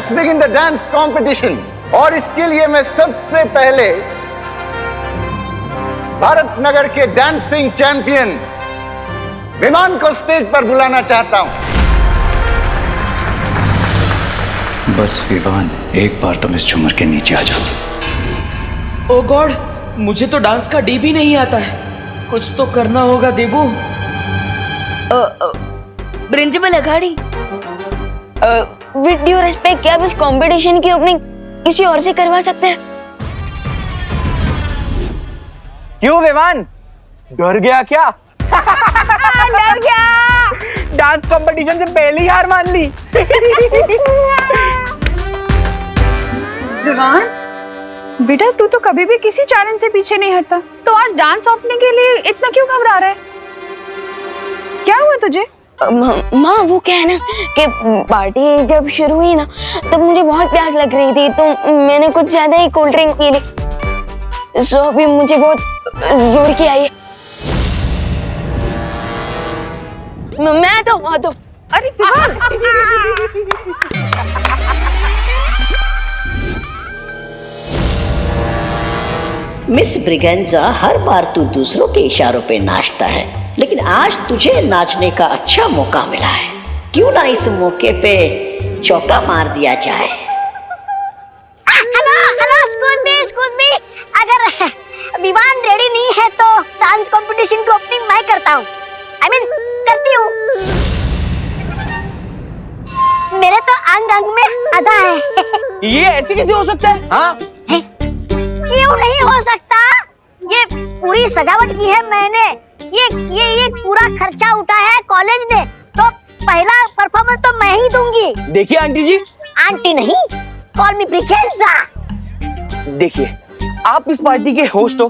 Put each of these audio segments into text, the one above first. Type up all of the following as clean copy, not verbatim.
Let's begin the dance competition. और इसके लिए मैं सबसे पहले भारत नगर के डांसिंग चैंपियन विमान को स्टेज पर बुलाना चाहता हूं। बस विवान, एक बार तुम इस झूमर के नीचे आ जाओ। ओ गॉड, मुझे तो डांस का डी भी नहीं आता है। कुछ तो करना होगा Debu. Principal Aghadi, with due respect, क्या आप इस कंपटीशन की ओपनिंग किसी और से करवा सकते हैं? क्यों विवान, डर गया क्या? डर गया। डांस कंपटीशन से पहले ही हार मान ली। विवान बेटा, तू तो कभी भी किसी चैलेंज से पीछे नहीं हटता, तो आज डांस ओपने के लिए इतना क्यों घबरा रहा है? क्या हुआ तुझे? माँ, वो क्या है ना कि पार्टी जब शुरू हुई ना, तब मुझे बहुत प्यास लग रही थी, तो मैंने कुछ ज्यादा ही कोल्ड ड्रिंक पी ली। सो अभी मुझे बहुत जोर की आई है। मैं तो अरे विवान, मिस ब्रिगेंजा, हर बार तू दूसरों के इशारों पे नाचता है, लेकिन आज तुझे नाचने का अच्छा मौका मिला है। क्यों ना इस मौके पे चौका मार दिया जाए? हेलो, एक्सक्यूज मी, अगर विवान रेडी नहीं है तो डांस कंपटीशन की ओपनिंग मैं करता हूँ। करती हूँ। मेरे तो अंग अंग में अदा है। ये ऐसे कैसे हो सकता है? हाँ, क्यों नहीं हो सकता? ये पूरी सजावट की है मैंने। ये पूरा खर्चा उठा है कॉलेज ने, तो पहला परफॉर्मेंस तो मैं ही दूंगी। देखिए आंटी जी। आंटी नहीं, कॉल मी ब्रिगेंजा। देखिए, आप इस पार्टी के होस्ट हो।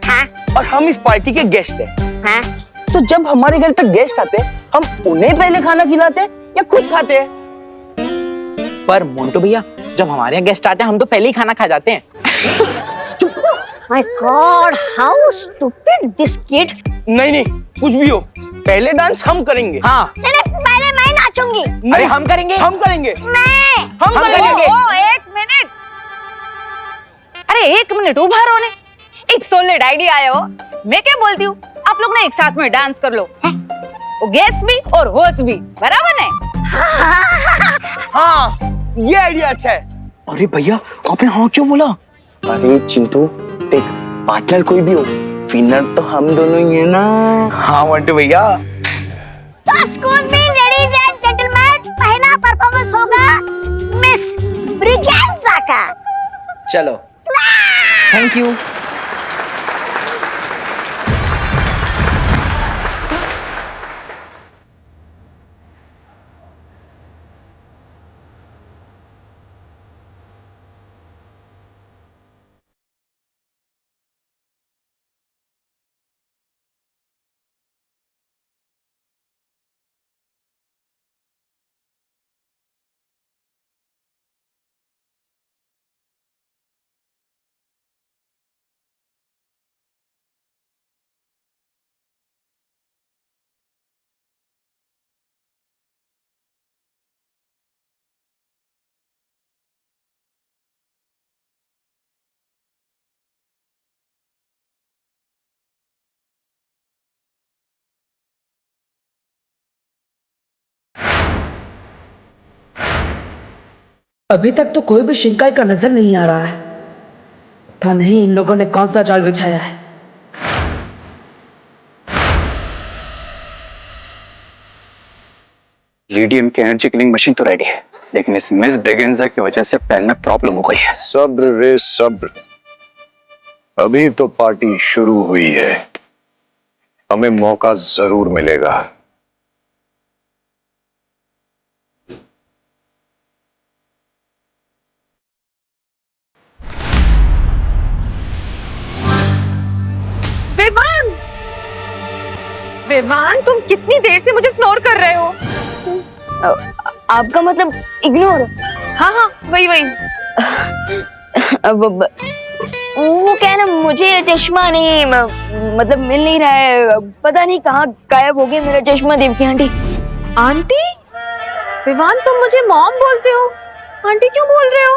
हाँ? और हम इस पार्टी के गेस्ट हैं। हाँ? तो जब हमारे घर पे गेस्ट आते हैं, हम उन्हें पहले खाना खिलाते हैं या खुद खाते हैं? पर मोंटो भैया, जब हमारे यहाँ गेस्ट आते हैं, हम तो पहले ही खाना खा जाते हैं। My God, how stupid this kid! नहीं, कुछ भी हो, पहले डांस हम करेंगे। हाँ। नहीं, पहले मैं नाचूंगी। अरे हम करेंगे। हम करेंगे। हम करेंगे। एक मिनट, अरे एक मिनट, उभार होने। एक सोलिड आइडिया आया हो। मैं क्या बोलती हूँ, आप लोग ना एक साथ में डांस कर लो। वो गेस्ट भी और होस्ट भी, बराबर है? हाँ, ये आइडिया अच्छा है। अरे भैया, आपने हाँ क्यों बोला? अरे चिंटू, देख, पार्टनर कोई भी हो, विनर तो हम दोनों ही है ना। हाँ मोंटू भैया। So excuse me, ladies and gentlemen, पहला परफॉर्मेंस होगा मिस ब्रिगेंजा का। चलो, थैंक यू। अभी तक तो कोई भी शिकायत का नजर नहीं आ रहा है। पता नहीं इन लोगों ने कौन सा जाल बिछाया है। लीडियम की एनर्जी किलिंग मशीन तो रेडी है, लेकिन इस मिस ब्रिगेंजा की वजह से प्लान में प्रॉब्लम हो गई है। सब्र रे सब्र, अभी तो पार्टी शुरू हुई है, हमें मौका जरूर मिलेगा। विवान, तुम कितनी देर से मुझे स्नोर कर रहे हो? आपका मतलब इग्नोर? हाँ, वही। वो क्या है ना, मुझे चश्मा नहीं मतलब मिल नहीं रहा है, पता नहीं कहाँ गायब हो गया मेरा चश्मा। देवकी आंटी। आंटी? विवान, तुम मुझे मॉम बोलते हो? आंटी क्यों बोल रहे हो?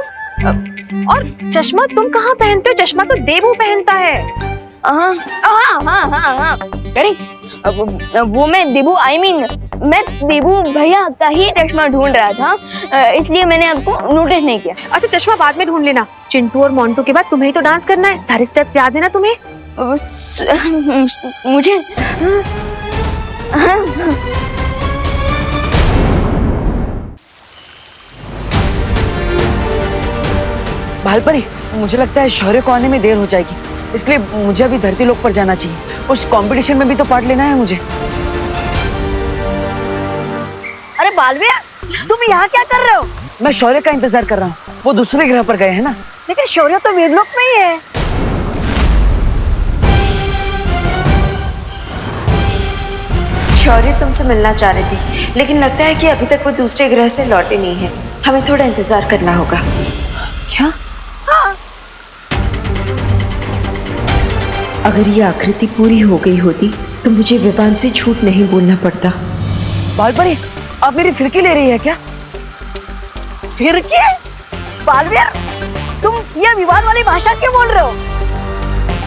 और चश्मा तुम कहाँ पहनते हो? चश्मा तो देवू पहनता है। हाँ हाँ हाँ हाँ हाँ अरे वो मैं देबू मैं देबू भैया का ही चश्मा ढूंढ रहा था, इसलिए मैंने आपको नोटिस नहीं किया। अच्छा चश्मा बाद में ढूंढ लेना। चिंटू और मोंटू के बाद तुम्हें ही तो डांस करना है, सारे स्टेप्स याद है ना तुम्हें? मुझे भालपरी, मुझे लगता है शौर्य को आने में देर हो जाएगी, इसलिए मुझे अभी धरती लोक पर जाना चाहिए। उस कंपटीशन में भी तो पार्ट लेना है मुझे। अरे बालवीर, तुम यहाँ क्या कर रहे हो? मैं शौर्य का इंतजार कर रहा हूँ, वो दूसरे ग्रह पर गए हैं ना। लेकिन शौर्य तो वीरलोक में ही है। शौर्य तुमसे मिलना चाह रही थी, लेकिन लगता है कि अभी तक वो दूसरे ग्रह से लौटे नहीं है। हमें थोड़ा इंतजार करना होगा। क्या? हाँ। अगर ये आकृति पूरी हो गई होती तो मुझे विवान से झूठ नहीं बोलना पड़ता। भालपरी, आप मेरी फिरकी ले रही है क्या? फिरकी? बालवीर, तुम ये विवाद वाली भाषा क्यों बोल रहे हो?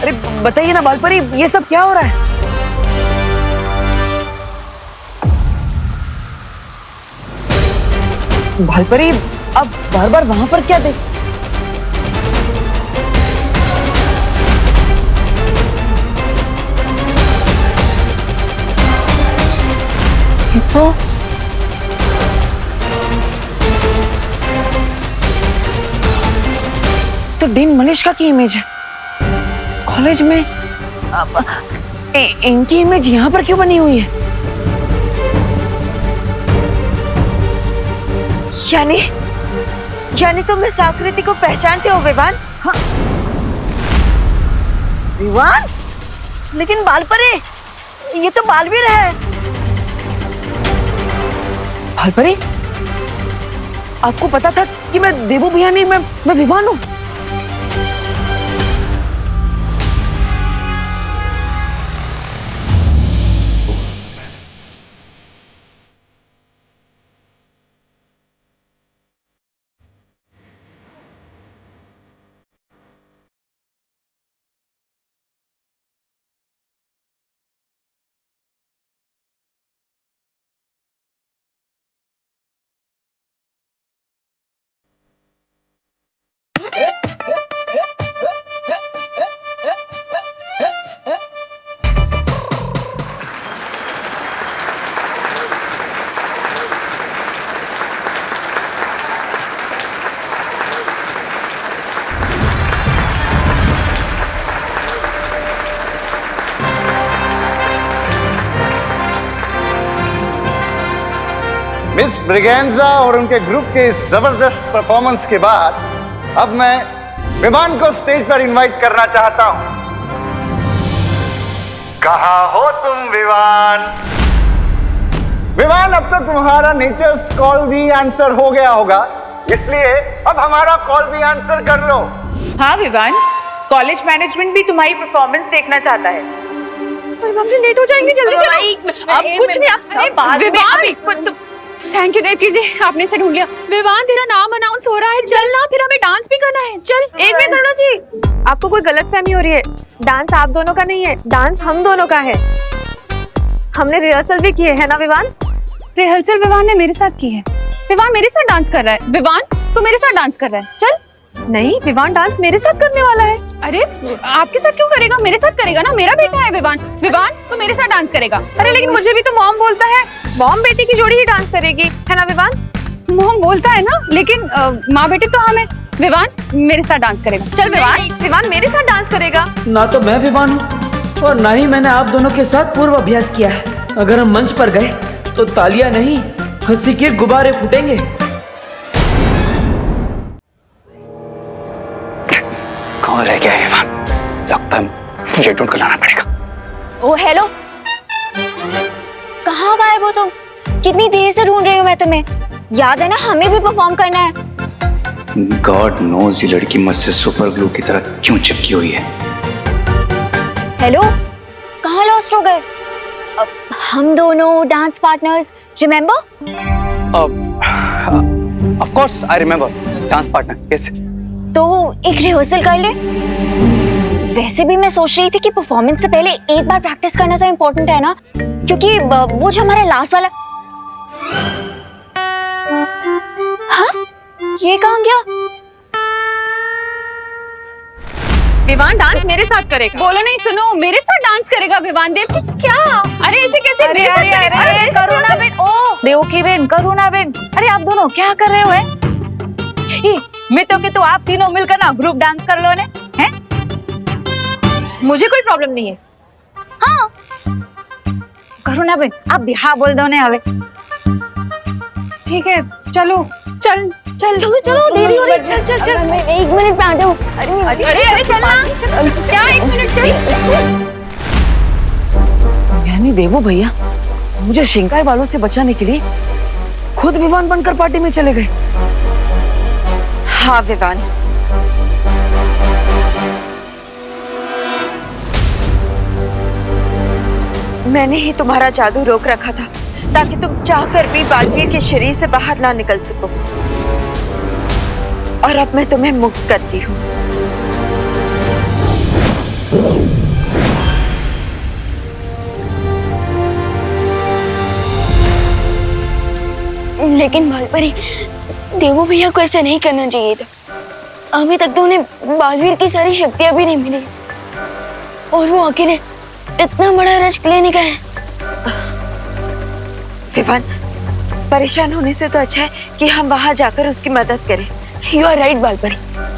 अरे बताइए ना भालपरी, ये सब क्या हो रहा है? भालपरी, अब बार बार वहां पर क्या देख? तो डीन मनीषा की इमेज है कॉलेज में। इनकी इमेज यहाँ पर क्यों बनी हुई है? यानी तुम इस आकृति को पहचानते हो विवान? हाँ। विवान? लेकिन बालपरी, ये तो बालवीर है। भालपरी, आपको पता था कि मैं देवू भैया नहीं, मैं विवान हूँ। मिस ब्रिगेंजा और उनके ग्रुप के इस जबरदस्त परफॉर्मेंस के बाद अब मैं विवान को स्टेज पर इनवाइट करना चाहता हूं। कहाँ हो तुम विवान? विवान, अब तो तुम्हारा नेचर्स कॉल भी आंसर हो गया होगा, इसलिए अब हमारा कॉल भी आंसर कर लो। हाँ विवान, कॉलेज मैनेजमेंट भी तुम्हारी परफॉर्मेंस देखना चाहता है। अरे बाप रे, लेट हो जाएंगे, जल्दी चलो। अब कुछ नहीं, विवान, थैंक यू देवकी जी, आपने इसे ढूंढ लिया। विवान, तेरा नाम अनाउंस हो रहा है, चल ना, फिर हमें डांस भी करना है। चल। एक मिनट करो जी, आपको कोई गलतफहमी हो रही है। डांस आप दोनों का नहीं है, डांस हम दोनों का है। हमने रिहर्सल भी की है ना विवान? रिहर्सल विवान ने मेरे साथ की है। विवान मेरे साथ डांस कर रहा है। विवान, तू मेरे साथ डांस कर रहा है, चल। नहीं, विवान डांस मेरे साथ करने वाला है। अरे आपके साथ क्यों करेगा? मेरे साथ करेगा ना, मेरा बेटा है विवान। विवान, तो मेरे साथ डांस करेगा। अरे लेकिन मुझे भी तो मॉम बोलता है, मॉम बेटी की जोड़ी ही डांस करेगी, है ना विवान? मॉम बोलता है ना, लेकिन माँ बेटी तो हम है। विवान मेरे साथ डांस करेगा, चल विवान। विवान मेरे साथ डांस करेगा। ना तो मैं विवान हूँ और ना ही मैंने आप दोनों के साथ पूर्व अभ्यास किया है। अगर हम मंच पर गए तो तालियां नहीं, हंसी के गुब्बारे फूटेंगे। कौन रह गया है विवान? लगता है मुझे ढूंढ कर लाना पड़ेगा। ओ हेलो, कहाँ गायब हो तुम? कितनी देर से ढूंढ रही हूँ मैं तुम्हें। याद है ना, हमें भी परफॉर्म करना है। गॉड नोज ये लड़की मुझसे सुपर ग्लू की तरह क्यों चिपकी हुई है। हेलो, कहाँ लॉस्ट हो गए? हम दोनों dance partners, remember? Of course I remember, dance partner, yes. तो एक रिहर्सल कर ले। वैसे भी मैं सोच रही थी कि परफॉर्मेंस से पहले एक बार प्रैक्टिस करना तो इम्पोर्टेंट है ना, क्योंकि वो जो हमारा लास्ट वाला। हाँ, ये कहाँ गया? विवान डांस मेरे साथ करेगा। बोलो नहीं, सुनो, मेरे साथ डांस करेगा विवान। देव क्या? अरे ऐसे कैसे? अरे अरे अरे करुणा बेन, ओ देवकी बेन, करुणा बेन, अरे आप दोनों क्या कर रहे हो? मैं तो कि तो आप तीनों मिलकर ना ग्रुप डांस कर लो ने, हैं? मुझे कोई प्रॉब्लम नहीं है। हाँ करुणा बेन, आप भी हाँ बोल दो ने हवे। ठीक है, चलो चल चल चलो चलो, देरी हो रही है। चल चल चल, मैं 1 मिनट में आती हूँ। अरे अरे चलना, क्या 1 मिनट? चल। यानी देवू भैया मुझे शिंकाई वालों से बचाने के लिए खुद विवान बनकर पार्टी में चले गए। हाँ विवान, मैंने ही तुम्हारा जादू रोक रखा था ताकि तुम चाहकर भी बालवीर के शरीर से बाहर ना निकल सको, और अब मैं तुम्हें मुक्त करती हूँ। लेकिन बालपरी, देवू भैया को ऐसा नहीं करना चाहिए था। अभी तक तो उन्हें बालवीर की सारी शक्तियां भी नहीं मिली, और वो अकेले इतना बड़ा रिस्क लेने का है। विवान, परेशान होने से तो अच्छा है कि हम वहां जाकर उसकी मदद करें। यू आर राइट बालपरी,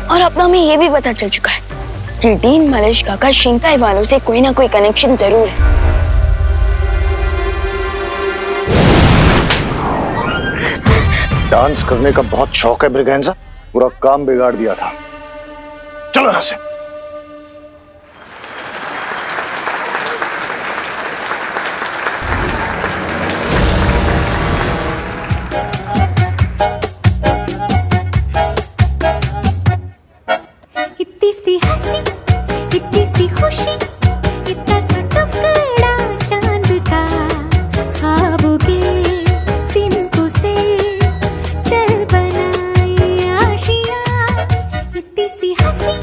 और अब हमें ये भी पता चल चुका है कि डीन मलेशिका का शिंकाई वालों से कोई ना कोई कनेक्शन जरूर है। डांस करने का बहुत शौक है ब्रिगेंजा, पूरा काम बिगाड़ दिया था। चलो यहां से। इतनी सी हंसी, इतनी सी खुशी, इतना सा टुकड़ा चांद का, ख्वाबों के तिनकों से चल बनाए आशियां। इतनी सी हंसी,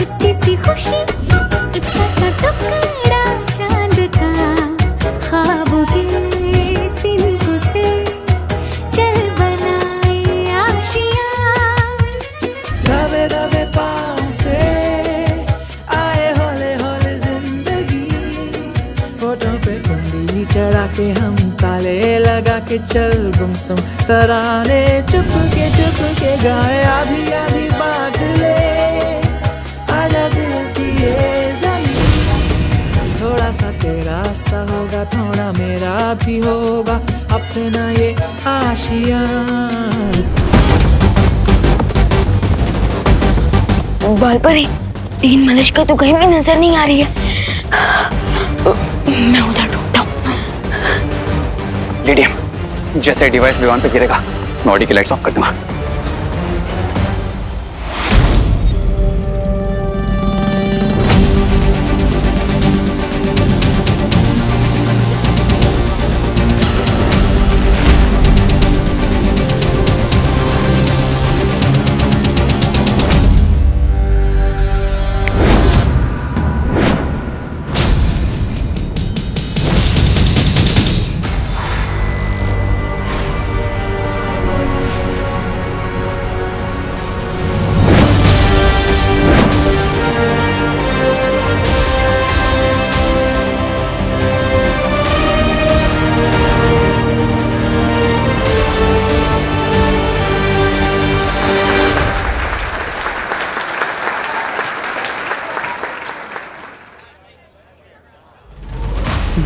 इतनी सी खुशी, इतना सा टुकड़ा चांद का, ख्वाबों के तिनकों से चल बनाए आशियां। दबे दबे पाँव से आए हौले हौले जिंदगी, होठों पे कुंडी चढ़ा के हम ताले लगा के चल गुमसुम तराने चुप के गाए, आधी आधी बांट ले आजा दिल की ये ज़मीन। थोड़ा सा तेरा सा होगा, थोड़ा मेरा भी होगा, अपना ये आशियाँ। बालपरी, डीन मलेशिका तो कहीं भी नजर नहीं आ रही है। मैं उधर ढूंढता हूँ। लिडिया, जैसे डिवाइस विमान पे गिरेगा मैं ऑडी की लाइट्स ऑफ कर दूंगा।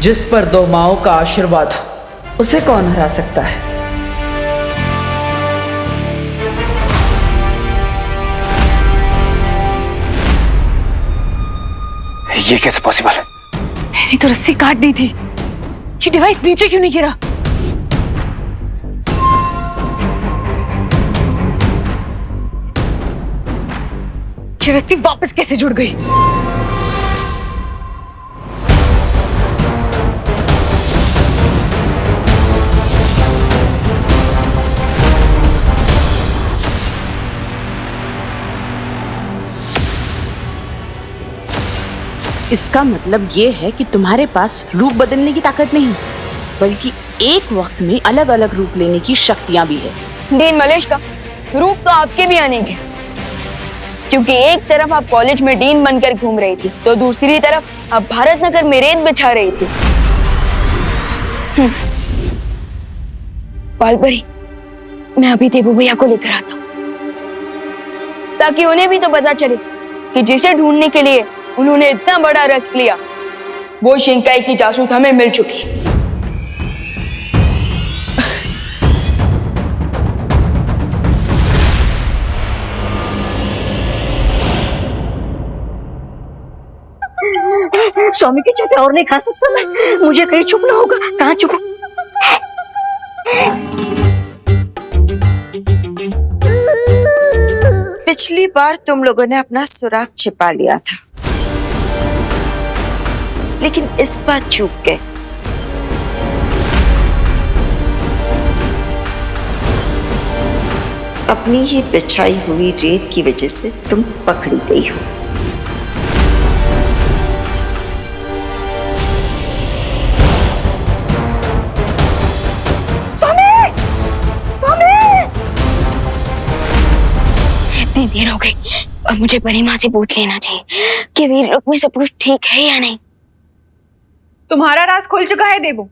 जिस पर दो माओं का आशीर्वाद हो, उसे कौन हरा सकता है? ये कैसे पॉसिबल है? मैंने तो रस्सी काट दी थी, ये डिवाइस नीचे क्यों नहीं गिरा? ये रस्सी वापस कैसे जुड़ गई? इसका मतलब ये है कि तुम्हारे पास रूप बदलने की ताकत नहीं, बल्कि एक वक्त में अलग अलग रूप लेने की शक्तियां भी है। डीन मलेश का रूप तो आपके भी अनेक है, क्योंकि एक तरफ आप कॉलेज में डीन बनकर घूम रही थी, तो दूसरी तरफ आप भारत नगर में रेत बिछा रही थी। बालपरी, मैं अभी देबू भैया को लेकर आता हूँ, ताकि उन्हें भी तो पता चले कि जिसे ढूंढने के लिए उन्होंने इतना बड़ा रिस्क लिया, वो शिंकाई की जासूस हमें मिल चुकी है। स्वामी की जगह और नहीं खा सकता मैं, मुझे कहीं छुपना होगा। कहाँ छुपा? पिछली बार तुम लोगों ने अपना सुराग छिपा लिया था, लेकिन इस बार चूक गए। अपनी ही बिछाई हुई रेत की वजह से तुम पकड़ी गई हो। इतनी देर हो गई, अब मुझे परी माँ से पूछ लेना चाहिए कि वीर लोक में सब कुछ ठीक है या नहीं। तुम्हारा राज खुल चुका है देबू।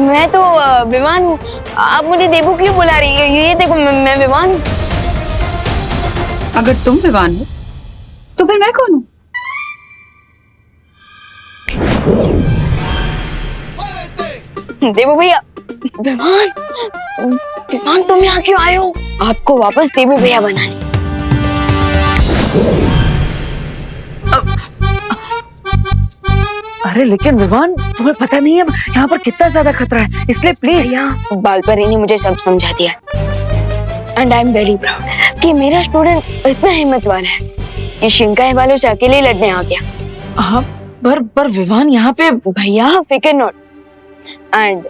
मैं तो विमान हूँ, आप मुझे देबू क्यों बुला रही है? ये देखो, मैं विमान हूँ। अगर तुम विमान हो तो फिर मैं कौन हूँ? देबू भैया, विमान विमान तुम यहाँ क्यों आए हो? आपको वापस देबू भैया बनाने। अरे लेकिन विमान, तुम्हें पता नहीं है यहाँ पर कितना ज्यादा खतरा है, इसलिए प्लीज। भैया, बालपरी ने मुझे सब समझा दिया, and I am very proud कि मेरा स्टूडेंट इतना हिम्मतवान है कि शिंकाई वालों से अकेले लड़ने आ गया। हाँ, पर विमान यहाँ पे। भैया फिकर नॉट, एंड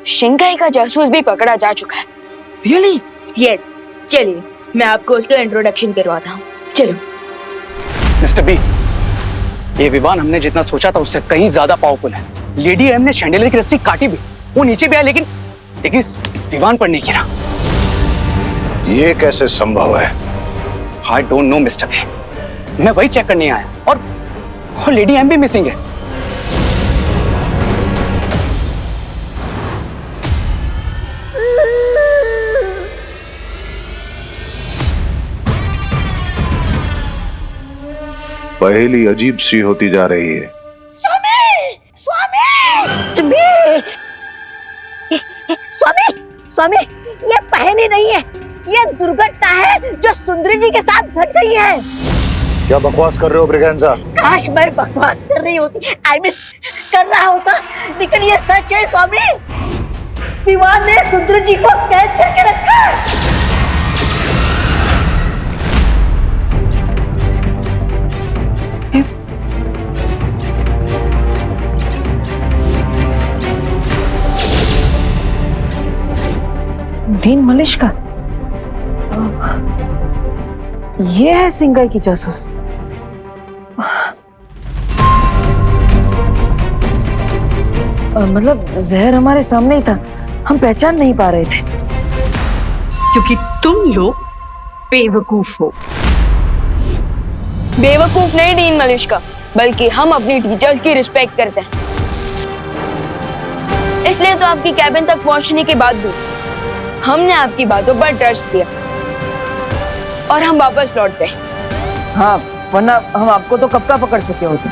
शिंकाई का जासूस भी पकड़ा जा चुका है। रियली? यस, चलिए मैं आपको उसका इंट्रोडक्शन करवाता हूँ। चलो। मिस्टर बी, ये विमान हमने जितना सोचा था उससे कहीं ज्यादा पावरफुल है। लेडी एम ने शैंडेलियर की रस्सी काटी भी, वो नीचे भी आया, लेकिन इस विमान पर नहीं गिरा। ये कैसे संभव है? I don't know mister B, मैं वही चेक करने आया, और लेडी एम भी मिसिंग है। पहेली अजीब सी होती जा रही है। स्वामी, स्वामी, स्वामी, स्वामी, ये पहेली नहीं है, ये दुर्घटना है जो सुंदरी जी के साथ घट गई है। क्या बकवास कर रहे हो ब्रिगेंजा? काश मैं बकवास कर रही होती, आई मीन कर रहा होता, लेकिन ये सच है स्वामी। विमान ने सुंदरी जी को कैद करके रखा है। डीन मलिश का ये है सिंगाई की जासूस। मतलब जहर हमारे सामने ही था, हम पहचान नहीं पा रहे थे। क्योंकि तुम लोग बेवकूफ हो। बेवकूफ नहीं डीन मलिश का, बल्कि हम अपनी टीचर्स की रिस्पेक्ट करते हैं। इसलिए तो आपकी कैबिन तक पहुंचने के बाद भी हमने आपकी बातों पर ट्रस्ट किया और हम वापस लौट गए। हाँ, वरना हम आपको तो कब का पकड़ चुके होते।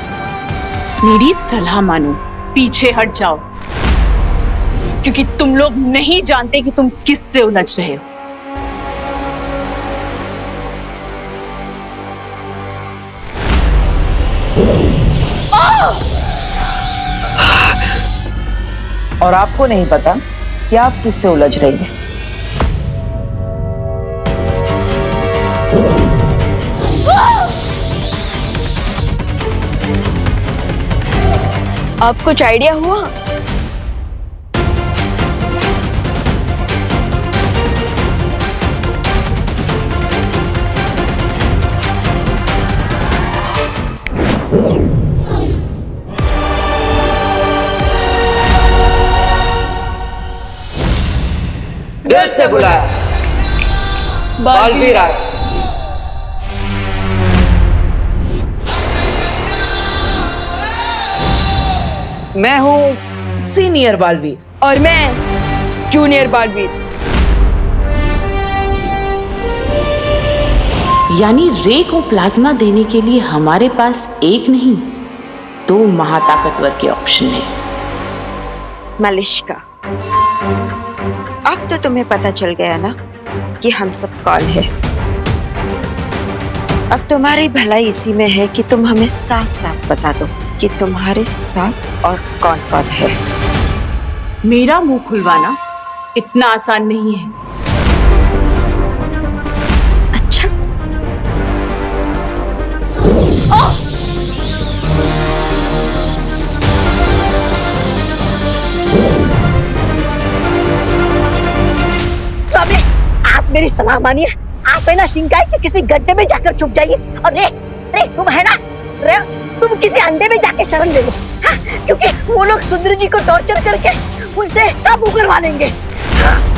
मेरी सलाह मानो, पीछे हट जाओ, क्योंकि तुम लोग नहीं जानते कि तुम किससे उलझ रहे हो। और आपको नहीं पता कि आप किससे उलझ रही हैं। आपको कुछ आइडिया हुआ? दिल से बुलाया बालवीर आए। मैं हूँ सीनियर बालवीर और मैं जूनियर बालवीर। यानी रे को प्लाज्मा देने के लिए हमारे पास एक नहीं 2 महाताकतवर के ऑप्शन है। मालिश्का, अब तो तुम्हें पता चल गया ना कि हम सब कौन है। अब तुम्हारी भलाई इसी में है कि तुम हमें साफ साफ बता दो कि तुम्हारे साथ और कौन कौन है। मेरा मुंह खुलवाना इतना आसान नहीं है। अच्छा, तो अबे आप मेरी सलाह मानिए, आप है ना शिंकाई के किसी गड्ढे में जाकर छुप जाइए और रे तुम है ना रे तुम किसी अंडे में जाके शरण ले लो, हाँ? क्योंकि वो लोग सुंदर जी को टॉर्चर करके उनसे सब उगलवा लेंगे। हाँ?